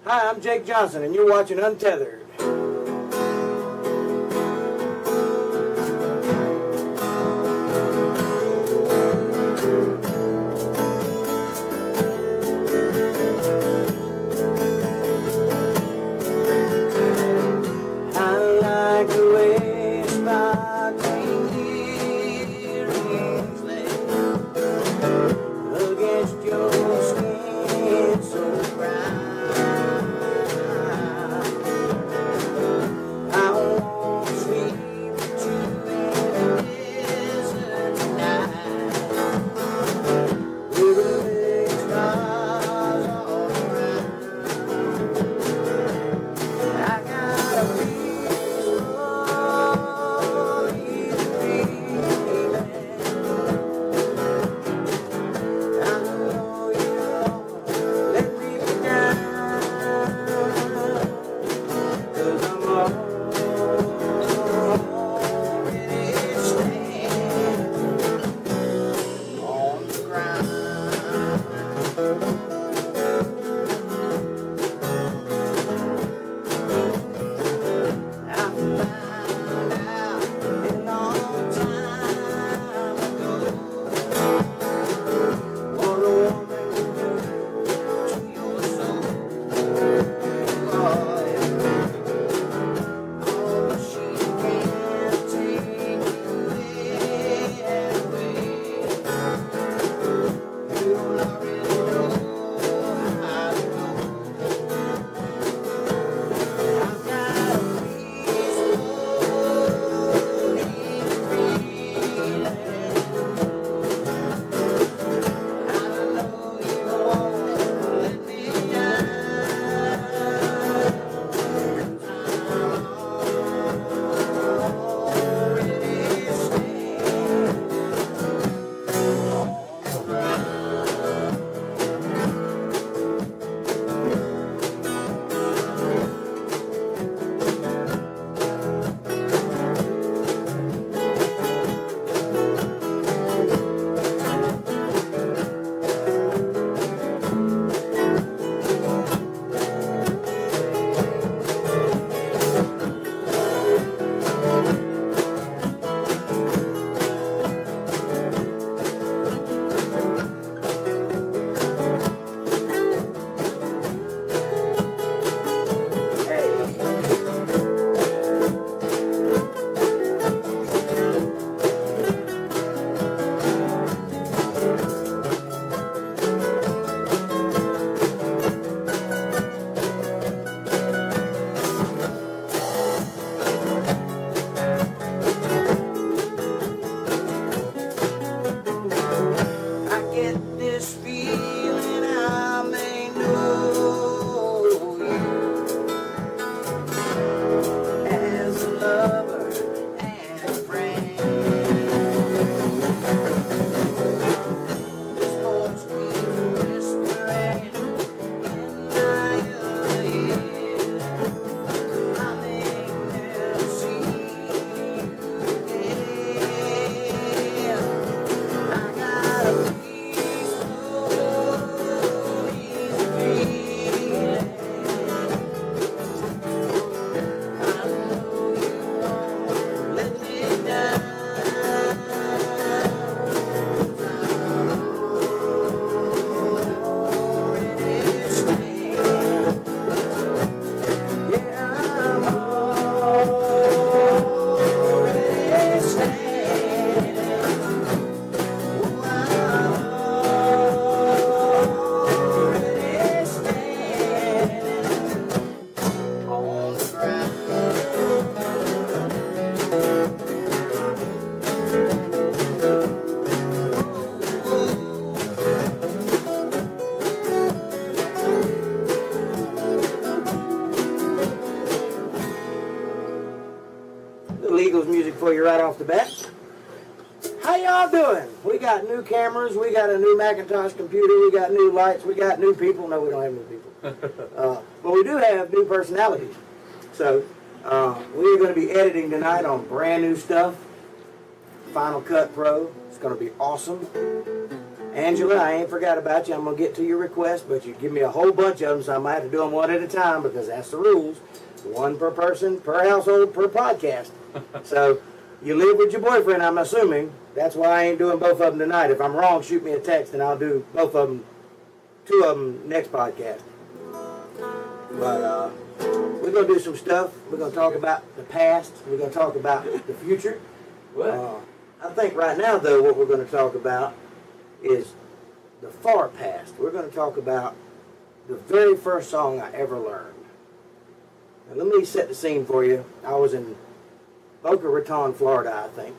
Hi, I'm Jake Johnson, and you're watching Untethered. I like the way sparkling earrings lay against your skin so brown. I won't sleep with you in the desert tonight, with the big stars all around. I got a peaceful easy feeling. I know you won't let me down, 'cause I'm already standing on the ground. I found out a long time ago what a woman can do to your soul. Boy, oh, she can't take you away. You already know how to go. I've got a peaceful easy feeling. I know you won't let me down, 'cause I'm already standing on the ground. I get this feeling I may know you as a lover and a friend. This voice keeps whispering in my ear. I may never see you again. I got a peaceful easy feeling. I know you won't let me down, 'cause I'm already standing. Yeah, I'm already standing. Oh, I'm already standing on the ground. Little Eagles music for you right off the bat. How y'all doing? We got new cameras, we got a new Macintosh computer, we got new lights, we got new people. No, we don't have new people. But we do have new personalities. So we're going to be editing tonight on brand new stuff. Final Cut Pro. It's going to be awesome. Angela, I ain't forgot about you. I'm going to get to your request, but you give me a whole bunch of them, so I might have to do them one at a time because that's the rules. One per person, per household, per podcast. So you live with your boyfriend, I'm assuming. That's why I ain't doing both of them tonight. If I'm wrong, shoot me a text and I'll do both of them, 2 of them next podcast. But we're going to do some stuff. We're going to talk about the past. We're going to talk about the future. I think right now, though, what we're going to talk about is the far past. We're going to talk about the very first song I ever learned. Now, let me set the scene for you. I was in Boca Raton, Florida, I think,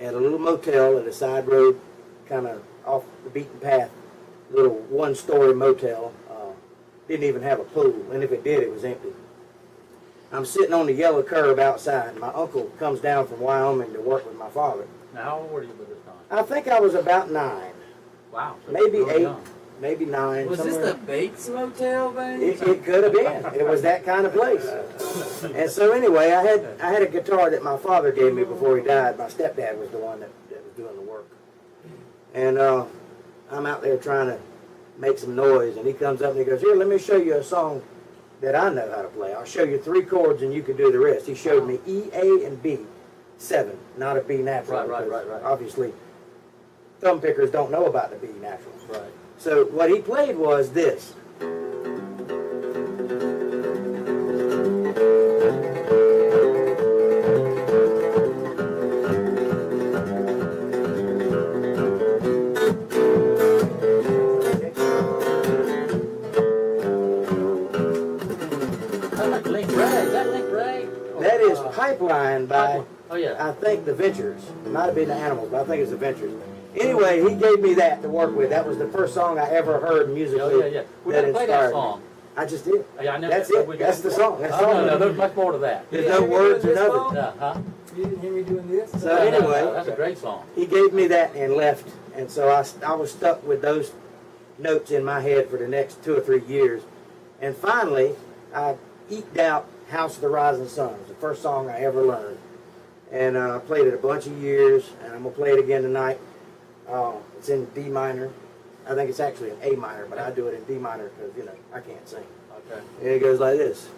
at a little motel at a side road, kind of off the beaten path, little one-story motel. Didn't even have a pool, and if it did, it was empty. I'm sitting on the yellow curb outside. My uncle comes down from Wyoming to work with my father. Now, how old were you by this time? I think I was about 9. Wow. So maybe really 8, young. maybe 9. Was somewhere. this the Bates Motel, man? It could have been. It was that kind of place. And so anyway, I had a guitar that my father gave me before he died. My stepdad was the one that was doing the work. And I'm out there trying to make some noise, and he comes up and he goes, "Here, let me show you a song that I know how to play. I'll show you 3 chords and you can do the rest." He showed me E, A, and B. 7, not a B natural. Right. Obviously, thumb pickers don't know about the B natural. Right. So what he played was this. That is Pipeline by, I think, the Ventures. It might have been the Animals, but I think it's the Ventures. Anyway, he gave me that to work with. That was the first song I ever heard musically. We didn't play that song. I just did. Yeah, I know. That's it. That's the song. That's the song. No, there's much more to that. There's no words or nothing. You didn't hear me doing this? So anyway, that's a great song. He gave me that and left. And so I was stuck with those notes in my head for the next 2 or 3 years. And finally, I eked out House of the Rising Sun. It was the first song I ever learned. And I played it a bunch of years, and I'm going to play it again tonight. It's in D minor. I think it's actually an A minor, but I do it in D minor because, you know, I can't sing. Okay. And it goes like this.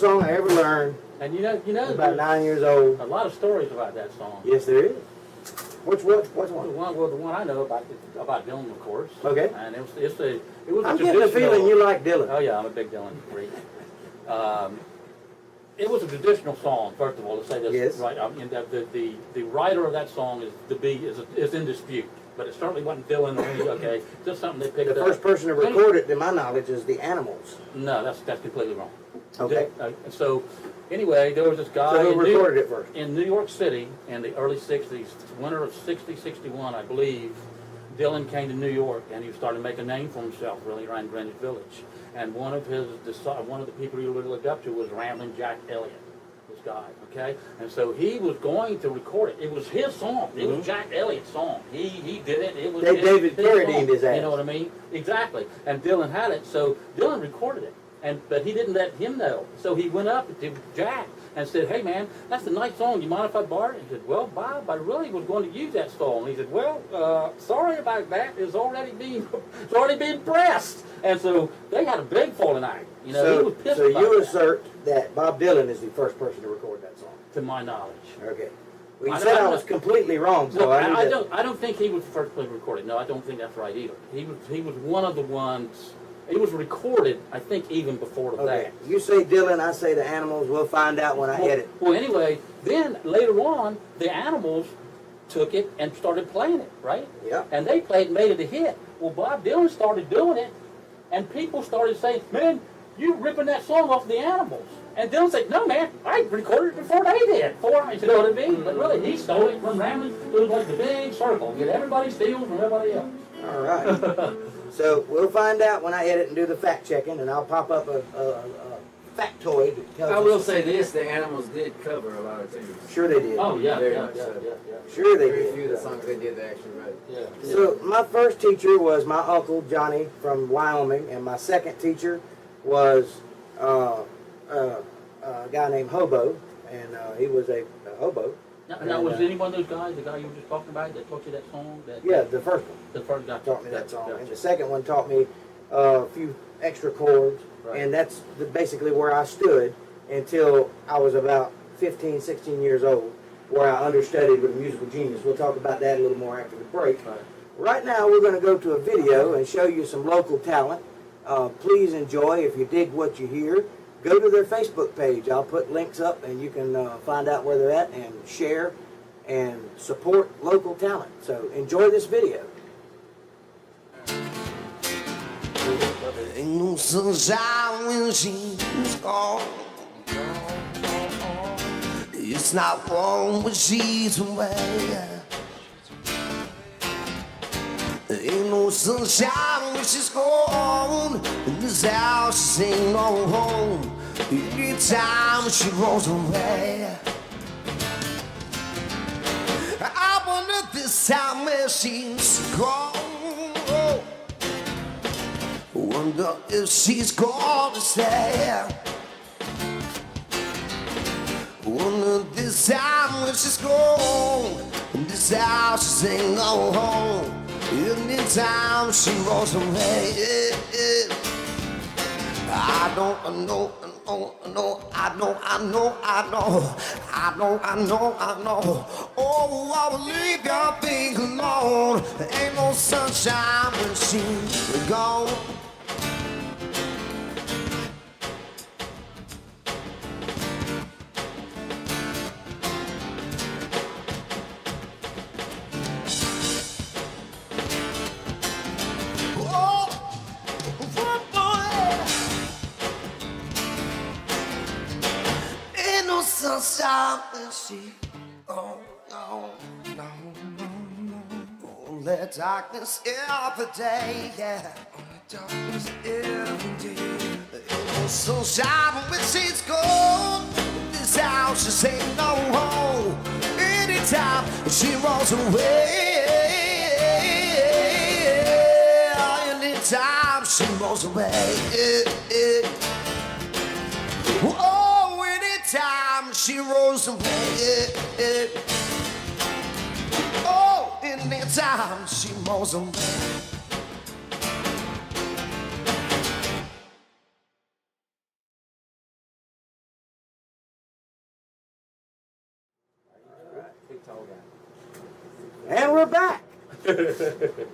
song I ever learned. And you know, About 9 years old. a lot of stories about that song. Yes, there is. What's The one? one I know about Dylan, of course. Okay. And it was a I'm getting the feeling you like Dylan. Oh yeah, I'm a big Dylan freak. It was a traditional song, first of all, to say this Yes. right. I mean, the writer of that song is in dispute, but it certainly wasn't Dylan. Okay, just something they picked The up. first person to record it, to my knowledge, is the Animals. No, that's completely wrong. Okay. So anyway, there was this guy So who recorded it first? in New York City in the early 60s, winter of 60, 61, I believe. Dylan came to New York and he started to make a name for himself really around Greenwich Village. And one of the people he really looked up to was Ramblin' Jack Elliott, this guy, okay? And so he was going to record it. It was his song. It was Jack Elliott's song. He did it. It was David his parodied song. his ass. You know what I mean? Exactly. And Dylan had it, so Dylan recorded it. But he didn't let him know. So he went up to Jack and said, "Hey man, that's a nice song. You mind if I borrow it?" He said, "Well, Bob, I really was going to use that song." He said, "Well, sorry about that. It's already being pressed." And so they had a big falling out. You know, he was pissed so about you that, assert that Bob Dylan is the first person to record that song. to my knowledge. Okay. Well, you I said don't- I was completely wrong, so No, I need to... I don't think he was the first person recorded. No, I don't think that's right either. He was one of the ones. It was recorded, I think, even before Okay. that. You say Dylan, I say the Animals. We'll find out when I edit. Well, anyway, then later on, the Animals took it and started playing it, right? Yeah. And they made it a hit. Well, Bob Dylan started doing it, and people started saying, "Man, you're ripping that song off the Animals." And Dylan said, "No, man, I recorded it before they did." You know what I mean? But really, he stole it from Ramblin'. It was like the big circle. Get everybody steals from everybody else. All right. So we'll find out when I edit and do the fact checking, and I'll pop up a factoid that tells I us. will say this: the Animals did cover a lot of tunes. Sure they did. Oh, yeah, Very yeah, much yeah, so. yeah. Sure they Very did. few of the songs they did they actually wrote. Yeah. So my first teacher was my uncle Johnny from Wyoming, and my second teacher was a guy named Hobo, and he was a hobo. Now, was any one of those guys, the guy you were just talking about, that taught you that song? Yeah, the first one The first guy taught me that song, Gotcha. and the second one taught me a few extra chords, Right. and that's basically where I stood until I was about 15, 16 years old, where I understudied with a musical genius. We'll talk about that a little more after the break. Right. Right now, we're going to go to a video and show you some local talent. Please enjoy. If you dig what you hear, go to their Facebook page. I'll put links up, and you can find out where they're at and share and support local talent. So enjoy this video. Ain't no sunshine when she's gone. It's not warm when she's away. Ain't no sunshine when she's gone. In this house ain't no home. Anytime she rolls away, I wonder this time where she's gone. Wonder if she's gonna stay. Wonder this time when she's gone. In this house ain't no home. Anytime she rolls away, I know, I know, I know. Oh, I will leave your thing alone. Ain't no sunshine when she's gone. Ain't no sunshine when she oh no, no, no, no. Only darkness every day, yeah. Only darkness every day. Ain't no sunshine when she's gone. This house just ain't no home. Anytime she rolls away, anytime she rolls away. Oh, anytime she rolls away. Oh, anytime she rolls away. And we're back.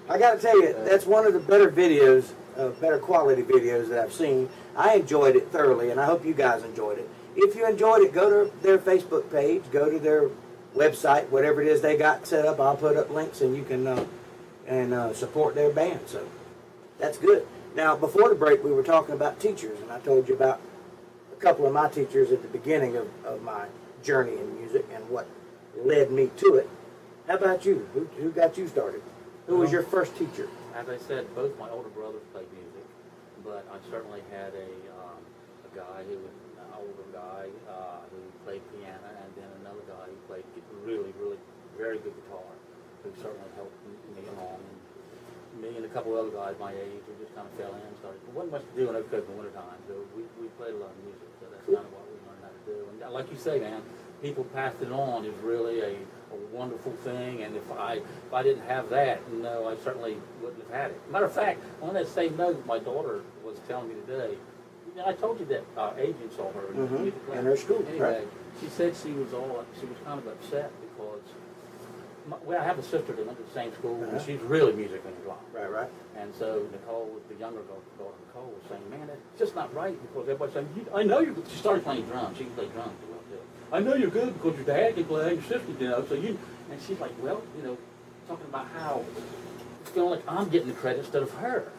I got to tell you, that's one of the better videos, better quality videos that I've seen. I enjoyed it thoroughly, and I hope you guys enjoyed it. If you enjoyed it, go to their Facebook page, go to their website, whatever it is they got set up. I'll put up links, and you can support their band. So that's good. Now, before the break, we were talking about teachers, and I told you about a couple of my teachers at the beginning of my journey in music and what led me to it. How about you? Who got you started? Who was your first teacher? As I said, both my older brothers played music, but I certainly had a guy who was an older guy who played piano, and then another guy who played really, really very good guitar, who certainly helped me along. And me and a couple of other guys my age, we just kind of fell in and started. There wasn't much to do in Oak Cook in the wintertime, so we played a lot of music, so that's kind of what we learned how to do. And like you say, man, people passed it on is really a wonderful thing, and if I didn't have that, no, I certainly wouldn't have had it. Matter of fact, on that same note, my daughter was telling me today, I told you that our agent saw her in the music class. In her school, anyway, right. she said she was kind of upset because I have a sister that went to the same school, and she's really musically inclined. Right. And so Nicole, the younger daughter Nicole, was saying, man, that's just not right, because everybody's saying, I know you. She started playing drums. She can play drums. I know you're good because your dad can play, your sister, so you, and she's like, well, talking about how it's feeling like I'm getting the credit instead of her.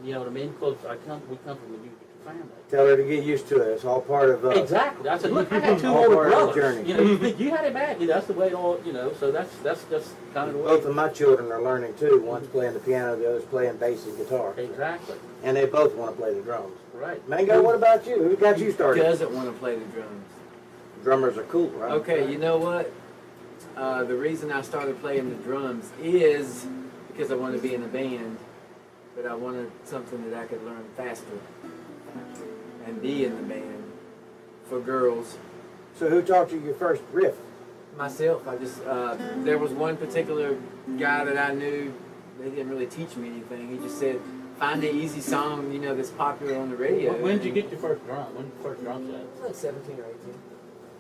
You know what I mean? Because we come from a musical family. Tell her to get used to it. It's all part of exactly. I said, look, I got two all older part of the brothers. journey. You think you had it bad? That's the way it all. So that's just kind of the way. Both of my children are learning too. One's playing the piano, the other's playing bass and guitar. Exactly. And they both want to play the drums. Right. Mango, what about you? Who got you started? Who doesn't want to play the drums? Drummers are cool, right? Okay, you know what? The reason I started playing the drums is because I wanted to be in a band, but I wanted something that I could learn faster and be in the band for girls. So who taught you your first riff? Myself, I just, there was one particular guy that I knew, they didn't really teach me anything. He just said, find an easy song, that's popular on the radio. When did you get your first drum? When did your first drum set? It was like 17 or 18.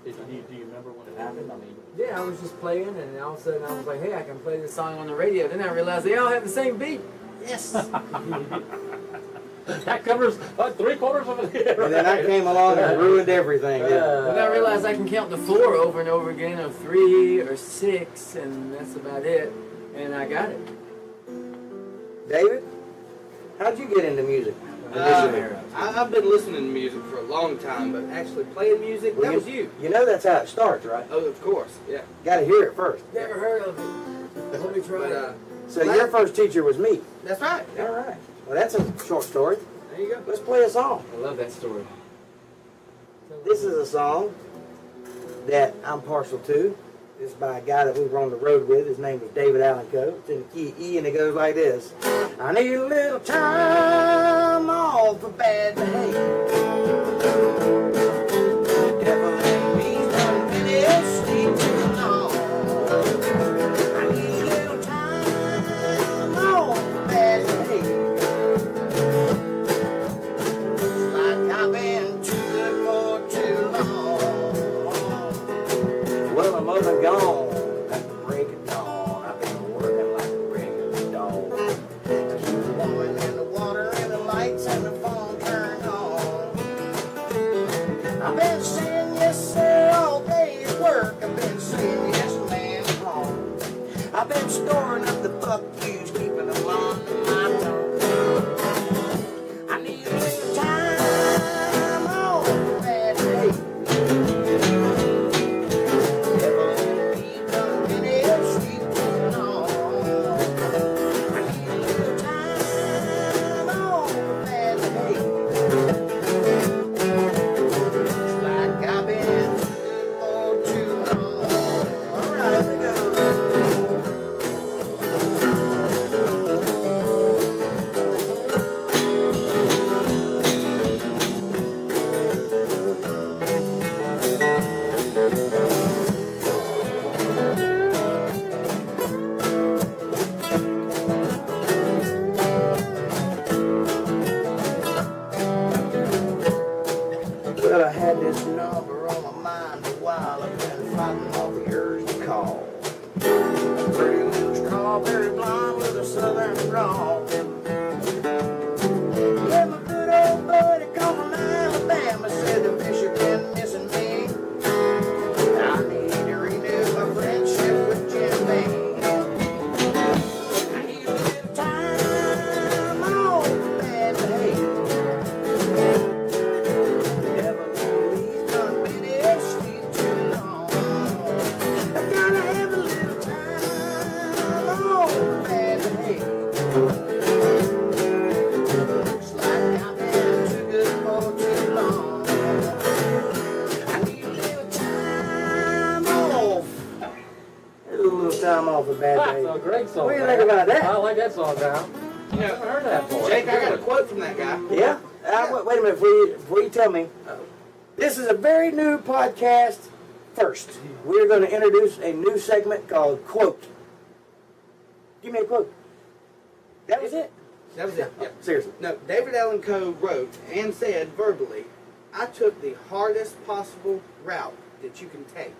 Do you remember when it happened? I mean, Yeah, I was just playing, and all of a sudden I was like, hey, I can play this song on the radio. Then I realized they all have the same beat. Yes! that covers 3/4 of it. And then I came along and ruined everything. Then I realized I can count to 4 over and over again, or 3 or 6, and that's about it. And I got it. David, how'd you get into music? I've been listening to music for a long time, but actually playing music, Well, that was you. You know that's how it starts, right? Oh, of course, yeah. Got to hear it first. Never heard of it. Let me try But, it. So your first teacher was me. that's right. All right. Well, that's a short story. There you go. Let's play a song. I love that story. This is a song that I'm partial to. It's by a guy that we were on the road with. His name was David Allenco. It's in the key of E, and it goes like this. I need a little time off for bad behavior. Devil in me's done been asleep too long. I need a little time off for bad behavior. Like I've been too good for too long. Well, I'm up and gone at the break of dawn. I've been working like a regular dog. There's a woman in the water and the lights and the phone turned on. I've been saying yes, sir, all day at work. I've been saying yes, ma'am, at home. I've been storing up the fuck yous, keeping them on my tongue. I need a little time on that day. Well, I had this number on my mind a while. I've been fighting all the urge to call. Pretty little straw great song. What do you think about that? I like that song now. You I know, heard that before. Jake, I got a quote from that guy. Yeah? Wait a minute, before you tell me. This is a very new podcast. First, we're going to introduce a new segment called Quote. Give me a quote. That was it. That was it. Yeah. Seriously. No, David Allen Coe wrote and said verbally, I took the hardest possible route that you can take,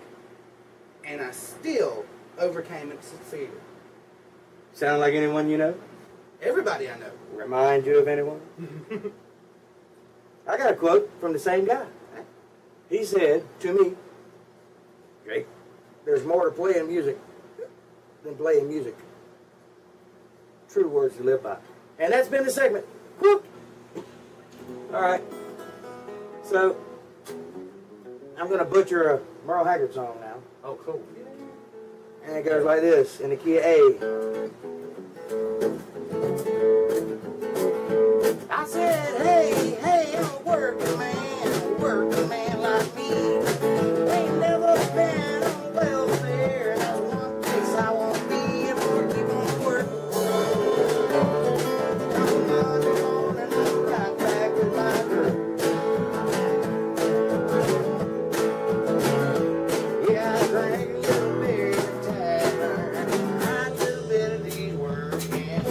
and I still overcame and succeeded. Sound like anyone you know? Everybody I know. Remind you of anyone? I got a quote from the same guy. He said to me, Jake, there's more to playing music than playing music. True words to live by. And that's been the segment. Quote. All right. So, I'm going to butcher a Merle Haggard song now. Oh, cool. And it goes like this, in the key of A. I said, hey, I'm a working man like me. Ain't never been on welfare, and that's one place I won't be if I keep on working. Come Monday morning, I'm right back with my girl. Yeah, I drank a little beer in the tavern, I a little bit of these working man.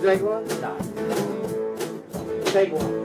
Take one? No. Take one.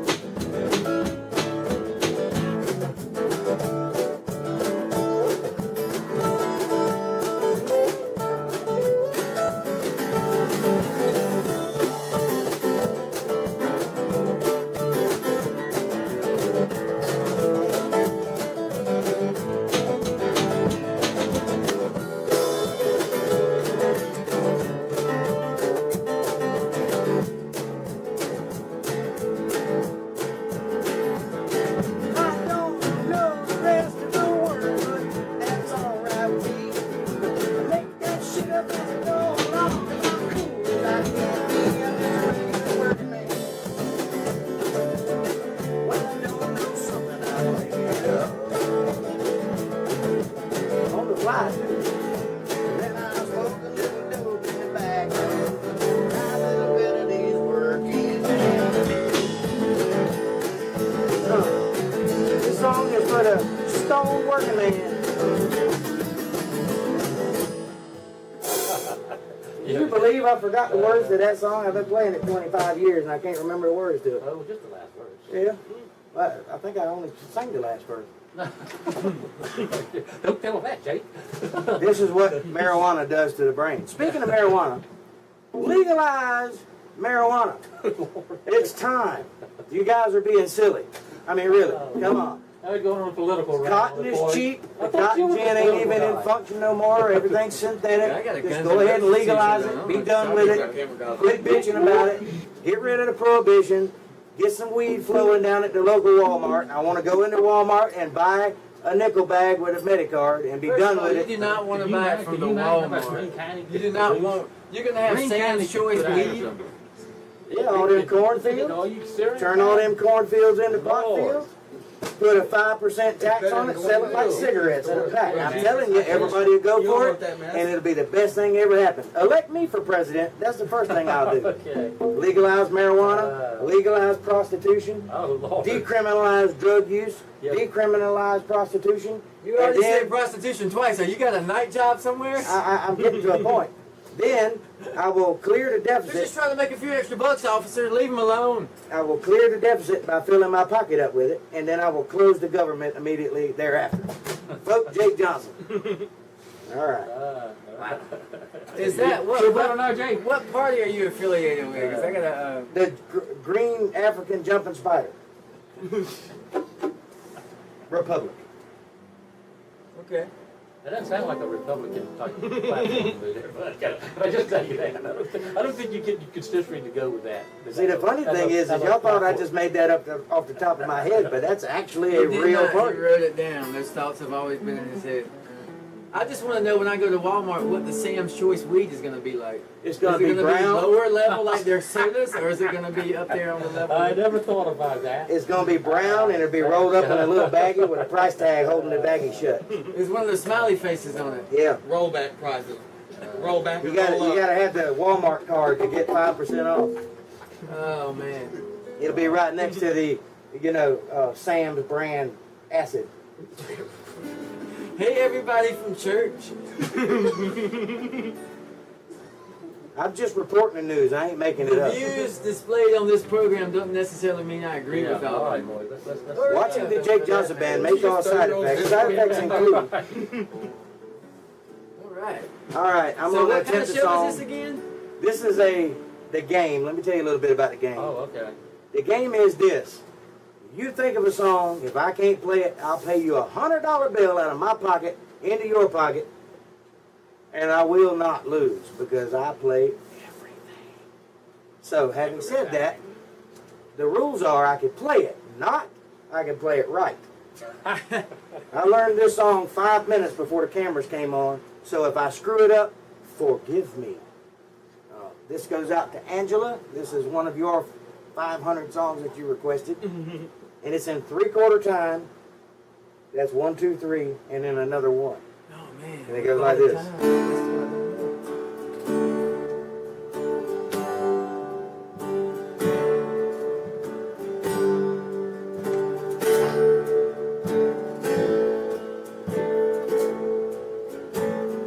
This song is for the stone working man. Can you believe I forgot the words to that song? I've been playing it 25 years and I can't remember the words to it. Oh, just the last verse. Yeah. Well, I think I only sang the last verse. Don't tell them that, Jake. This is what marijuana does to the brain. Speaking of marijuana, legalize marijuana. It's time. You guys are being silly. I mean, really. Come on. I was going on a political rant. Cotton is cheap. The I thought you cotton were gin the ain't even political in guy. function no more. Everything's Yeah, I got synthetic. a Just Guns go N' ahead and Roses legalize t-shirt it. on. Be I'm done with sorry, I it. came forgot. Quit bitching about it. Get rid of the prohibition. get some weed flowing down at the local Walmart. I want to go into Walmart and buy a nickel bag with a Medicard and be First done of all, with you it. do not want to Can you buy it imagine- from can the you imagine how much Walmart. Green County You do could not produce? want. You're gonna have Green County Sam's could Choice put out weed. some- Yeah, all them cornfields. Are you serious? Turn all them cornfields into pot Lord. fields. Put a 5% tax on it, sell it like cigarettes in a pack. I'm telling you, everybody will go for it, and it'll be the best thing ever happened. Elect me for president. That's the first thing I'll do. Okay. Legalize marijuana, legalize prostitution, Oh, Lord. decriminalize drug use, Yep. decriminalize prostitution. You already and then, said prostitution twice. So you got a night job somewhere? I'm getting to a point. Then I will clear the They're just deficit. trying to make a few extra bucks, officer. Leave them alone. I will clear the deficit by filling my pocket up with it, and then I will close the government immediately thereafter. Vote Jake Johnson. All right. Is that what? So, brother, now, Jake. What party are you affiliated with? 'Cause I gotta. The green African jumping spider. Republic. Okay. That doesn't sound like a Republican type platform, but I just tell you that. I don't think you could still free to go with that. See, the funny thing is y'all thought I just made that up off the top of my head, but that's actually a He did real not. party. He wrote it down. Those thoughts have always been in his head. I just want to know when I go to Walmart what the Sam's Choice weed is going to be like. It's going Is to it be going to be brown. lower level like their sodas, or is it going to be up there on the level? I never thought about that. It's going to be brown, and it'll be rolled up in a little baggie with a price tag holding the baggie shut. There's one of the smiley faces on it. Yeah. Rollback prices. Rollback. You got to have the Walmart card to get 5% off. Oh man. It'll be right next to the, Sam's brand acid. Hey everybody from church. I'm just reporting the news. I ain't making it The up. views displayed on this program don't nececilarily mean I agree with all all of right, them. boy. Let's Watching the Jake Johnson band makes all side effects. Side effects include. All right. All right, I'm So going to what kind of attempt the show song. is this again? This is the game. Let me tell you a little bit about the game. Oh, okay. The game is this. You think of a song. If I can't play it, I'll pay you $100 bill out of my pocket into your pocket, and I will not lose because I play everything. So, having said that, the rules are I can play it, not I can play it right. I learned this song 5 minutes before the cameras came on, so if I screw it up, forgive me. This goes out to Angela. This is one of your 500 songs that you requested. And it's in 3/4 time. That's 1, 2, 3, and then another 1. Oh man. And it goes like this.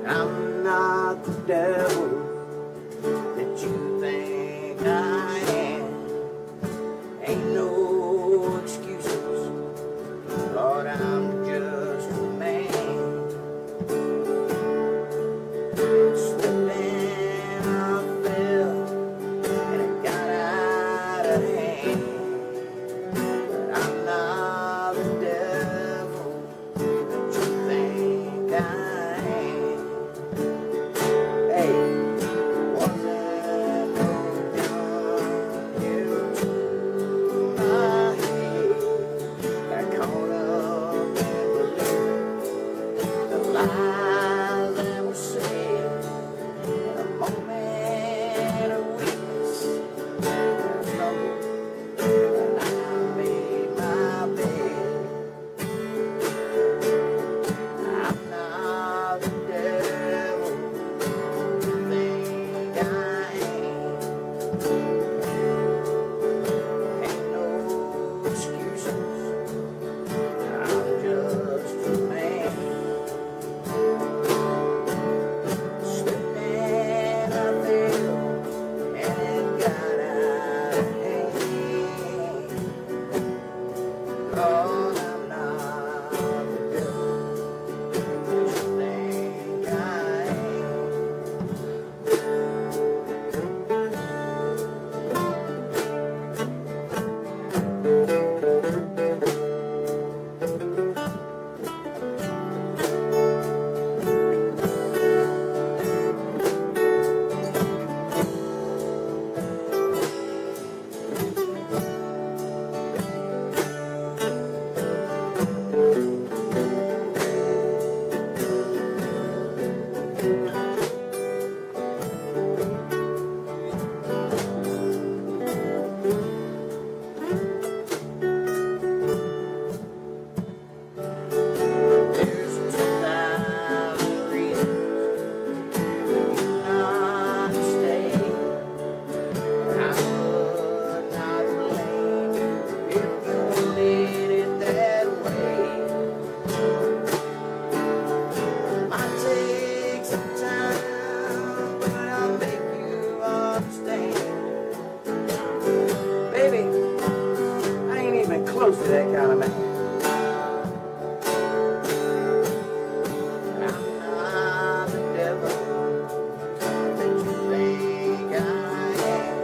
I'm not the devil that you think I am. Ain't no excuses. Lord, I'm just a man. Slipping, I fell, and it got out of hand. But I'm not the devil that you think I am. Hey, wasn't no gun you to my head. Got caught up in believing the lies that were said. In a moment of weakness, I stumbled and I made my bed. I'm not the devil you think I am. Ain't no excuses. I'm just a man. Close to that kind of man. I'm not the devil that you think I am.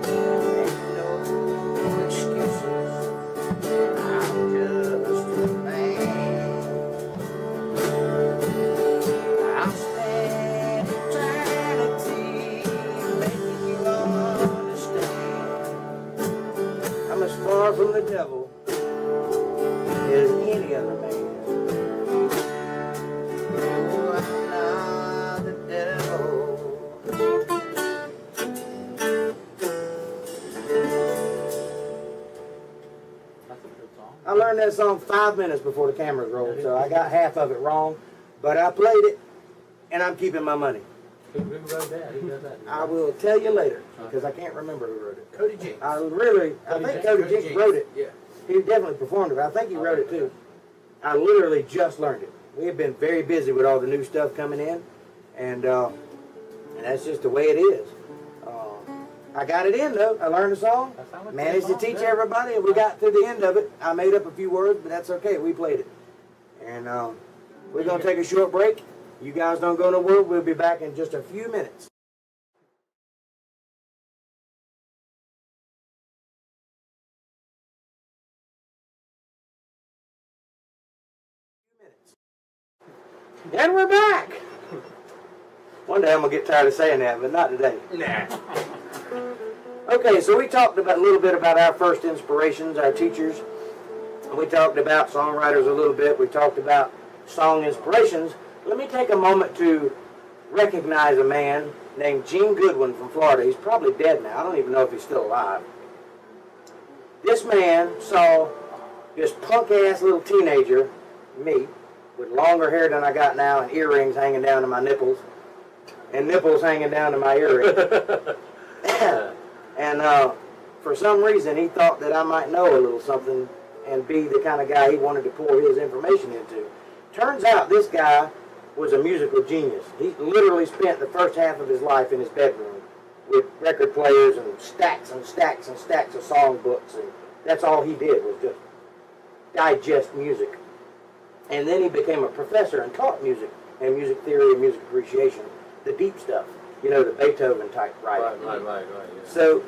Ain't no excuses. I'm just a man. I'll spend eternity making you understand. I'm as far from the devil as any other man. Oh, I'm not the devil. That's a good song. I learned that song 5 minutes before the cameras rolled, so I got half of it wrong, but I played it, and I'm keeping my money. Who wrote that? Who does that? I will tell you later, because I can't remember who wrote it. Cody Jinks. I think Cody Jinks wrote it. Yeah. He definitely performed it, but I think he wrote it too. I literally just learned it. We have been very busy with all the new stuff coming in, and that's just the way it is. I got it in though. I learned the song, That sounds like a managed to good teach song, yeah. everybody, and we got to the end of it. I made up a few words, but that's okay. We played it, and we're gonna take a short break. You guys don't go nowhere. We'll be back in just a few minutes. And we're back. One day I'm gonna get tired of saying that, but not today. Nah. Okay, so we talked about a little bit about our first inspirations, our teachers. We talked about songwriters a little bit. We talked about song inspirations. Let me take a moment to recognize a man named Gene Goodwin from Florida. He's probably dead now. I don't even know if he's still alive. This man saw this punk-ass little teenager, me, with longer hair than I got now and earrings hanging down to my nipples and nipples hanging down to my earrings. And for some reason, he thought that I might know a little something and be the kind of guy he wanted to pour his information into. Turns out this guy was a musical genius. He literally spent the first half of his life in his bedroom with record players and stacks and stacks and stacks of songbooks, and that's all he did was just digest music. And then he became a professor and taught music and music theory and music appreciation, the deep stuff, you know, the Beethoven type writing. Right, yeah. So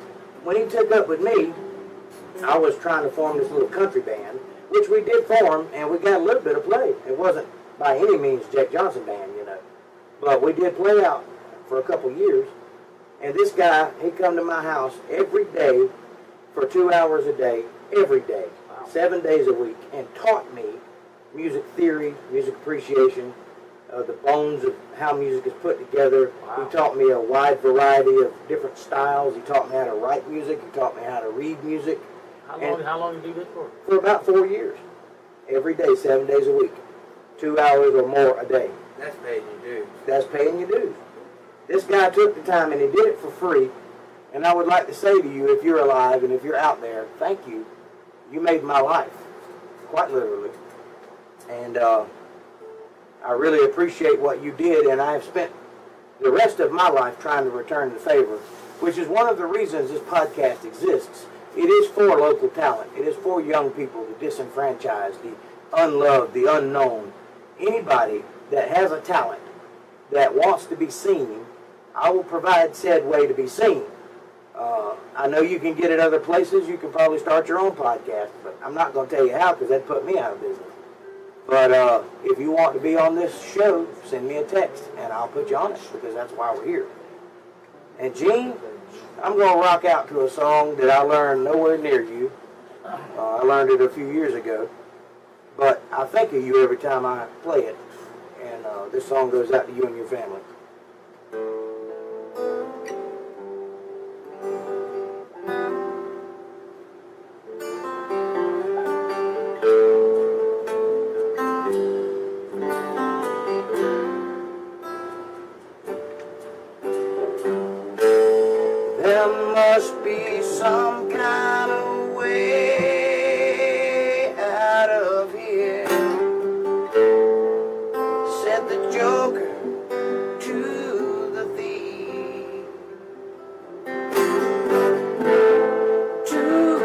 when he took up with me, I was trying to form this little country band, which we did form, and we got a little bit of play. It wasn't by any means Jack Johnson band, you know, but we did play out for a couple years. And this guy, he come to my house every day for 2 hours a day, every day, 7 days a week, and taught me music theory, music appreciation, the bones of how music is put together. Wow. He taught me a wide variety of different styles. He taught me how to write music. He taught me how to read music. How long did you do this for? For about 4 years. Every day, 7 days a week. 2 hours or more a day. That's paying you dues. That's paying your dues. This guy took the time and he did it for free. And I would like to say to you, if you're alive and if you're out there, thank you. You made my life. Quite literally. And I really appreciate what you did, and I have spent the rest of my life trying to return the favor, which is one of the reasons this podcast exists. It is for local talent. It is for young people, the disenfranchised, the unloved, the unknown. Anybody that has a talent that wants to be seen, I will provide said way to be seen. I know you can get it other places. You can probably start your own podcast, but I'm not going to tell you how because that'd put me out of business. But if you want to be on this show, send me a text, and I'll put you on it, because that's why we're here. And Gene, I'm going to rock out to a song that I learned nowhere near you. I learned it a few years ago, but I think of you every time I play it. And this song goes out to you and your family. There must be some kind of way out of here, said the joker to the thief. Too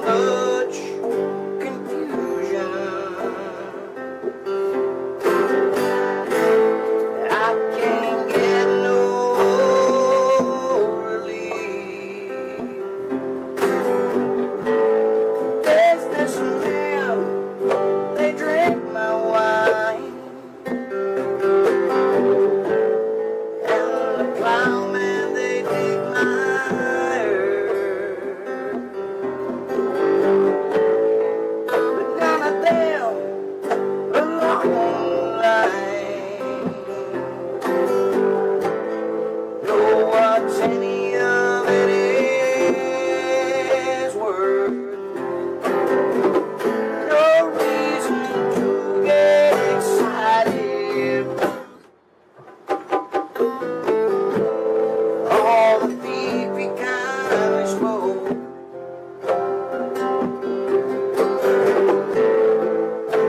much confusion, I can't get no relief. There's this man, they drink my wine, and the plowmen, they dig my earth. But none of them along the line know what any of it is worth. No reason to get excited. All the beefy kind of smoke,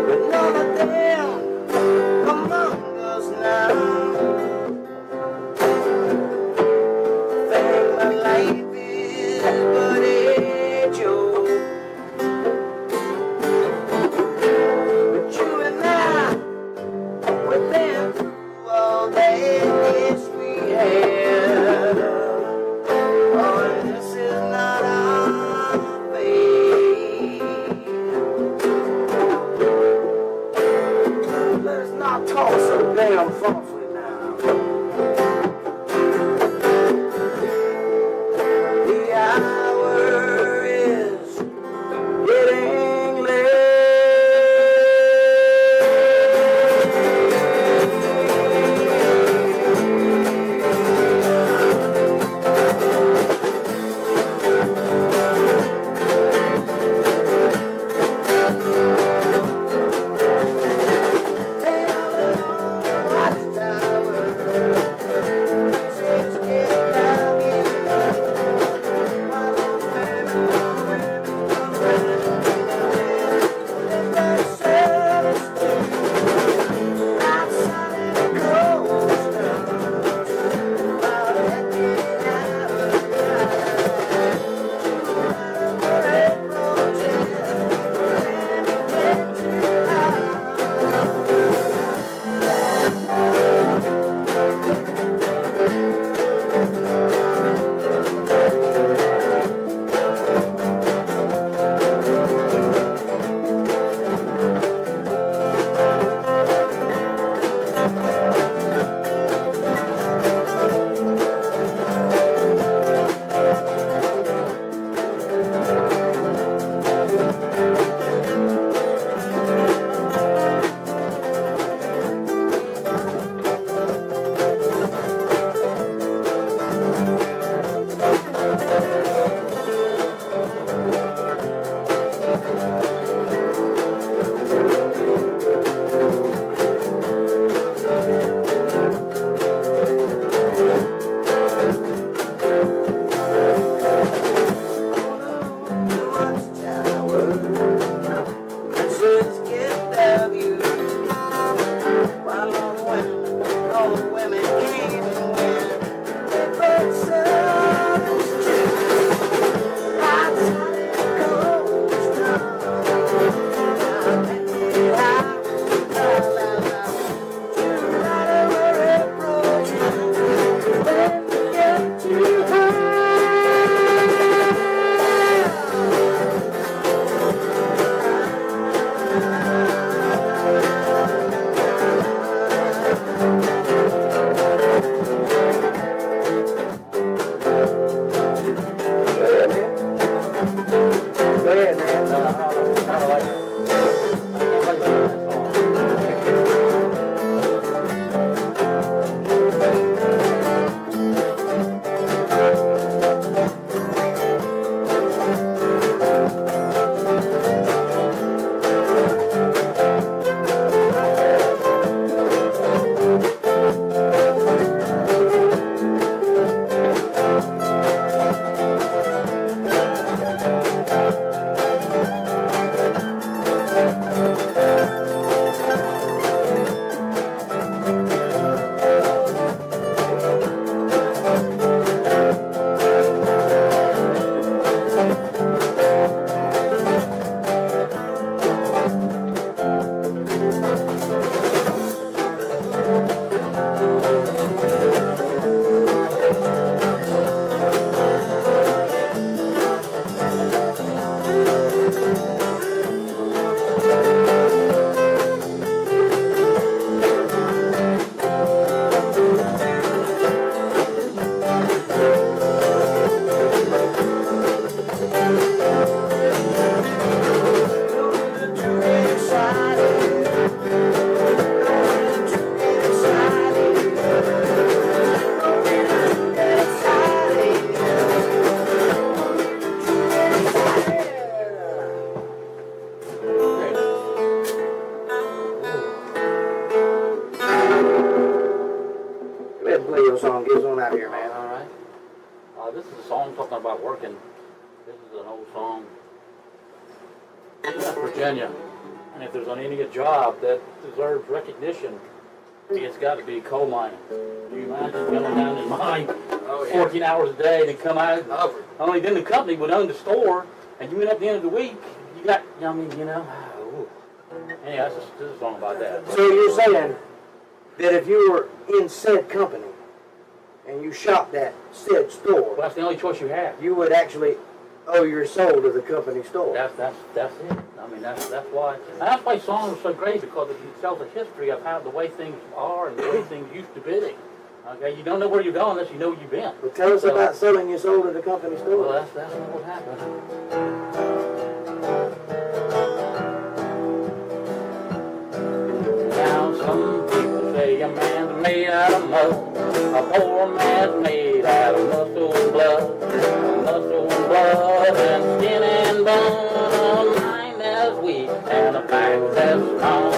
but none of them among us now think my life is but a joke. But you and I, we've been through all that yes we have. Oh, and this is not our fate. Let's not talk so damn falsely now. The hour is getting late. this on out here, man. All right. This is a song talking about working. This is an old song. West Virginia. And if there's any job that deserves recognition, it's got to be coal mining. Do you mind just going down and mine 14 hours a day and come out? Only then the company would own the store, and you went at the end of the week, you got, Anyway, this is a song about that. So you're saying that if you were in said company and you shopped at said store, Well, that's the only choice you have. you would actually owe your soul to the company store. That's it. I mean, that's why. And that's why songs are so great, because it tells the history of how the way things are and the way things used to be. Okay, you don't know where you're going unless you know where you've been. Well, tell us about selling your soul to the company store. Well, that's what happened. Now some people say a man's made out of mud, a poor man's made out of muscle and blood, and skin and bone, a mind that's weak and a back that's strong.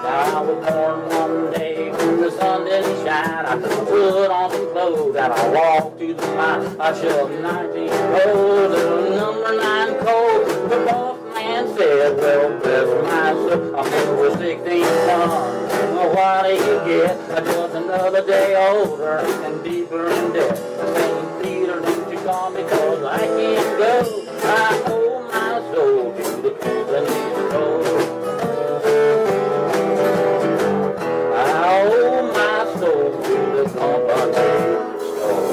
I was born one day when the sun didn't shine. I put on some clothes and I walked to the mine. I shoved 19 rolls of the number 9 coal. The boss man said, well, bless my soul, I'm over 16 tons. Well, what do you get? Just another day older and deeper in debt. St. Peter, don't you call me, 'cause I can't go. I owe my soul to the company store. I owe my soul to the company store.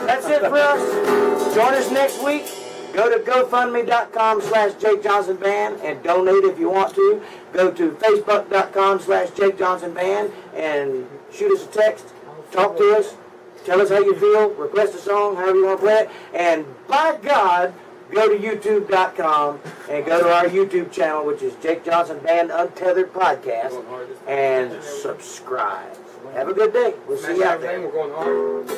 That's it for us. Join us next week. Go to GoFundMe.com/Jake Johnson Band and donate if you want to. Go to Facebook.com/Jake Johnson Band and shoot us a text. Talk to us. Tell us how you feel. Request a song, however you want to play it. And by God, go to YouTube.com and go to our YouTube channel, which is Jake Johnson Band Untethered Podcast, and subscribe. Have a good day. We'll see you out there. We're going hard.